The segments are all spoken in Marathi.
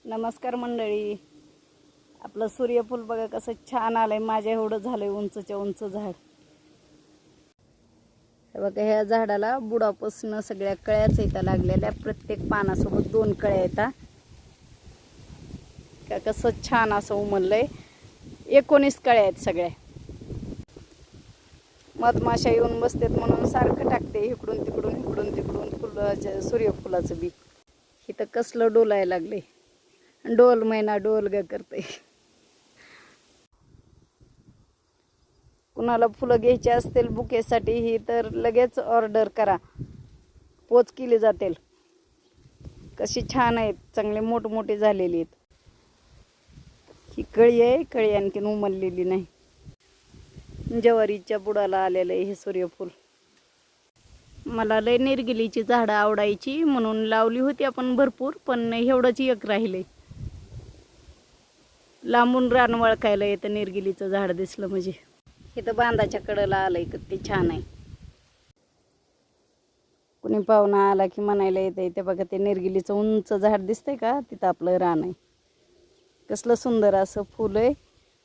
नमस्कार मंडळी. आपलं सूर्यफूल बघा कसं छान आलंय. माझ्या एवढं झालंय उंचच्या उंच झाड. हे बघा ह्या झाडाला बुडापासून सगळ्या कळ्याच येतात लागलेल्या. प्रत्येक पानासोबत 2 कळ्या येतात. का कसं छान असं उमललंय. 19 कळ्या आहेत सगळ्या. मधमाशा येऊन बसतात म्हणून सारखं टाकते इकडून तिकडून फुलाचं सूर्यफुलाचं बी. इथं कसलं डोलायला लागले. डोल मैना डोल ग करते. कुणाला फुलं घ्यायची असतील बुकेसाठी ही तर लगेच ऑर्डर करा, पोच केली जातील. कशी छान आहेत, चांगले मोठमोठे झालेली आहेत. ही कळी आहे, कळी आणखीन उमललेली नाही. ज्वारीच्या बुडाला आलेलं आहे हे सूर्यफूल. मला लय निर्गिलीची झाडं आवडायची म्हणून लावली होती आपण भरपूर, पण एवढंच एक राहिले. लांबून रान वळखायला येतं निर्गिलीचं झाड दिसलं म्हणजे. इथं बांधाच्या कडेला आलंय, किती छान आहे. कुणी पाहुणा आला की म्हणायला येते ते बघा ते निर्गिलीचं उंच झाड दिसतंय का, तिथं आपलं रान आहे. कसलं सुंदर असं फुल आहे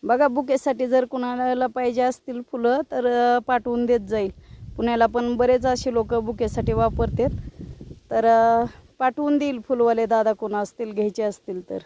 बघा. बुकेसाठी जर कुणाला पाहिजे असतील फुलं तर पाठवून देत जाईल. पुण्याला पण बरेच असे लोक बुकेसाठी वापरतात, तर पाठवून देईल फुलवाले दादा कोण असतील घ्यायचे असतील तर.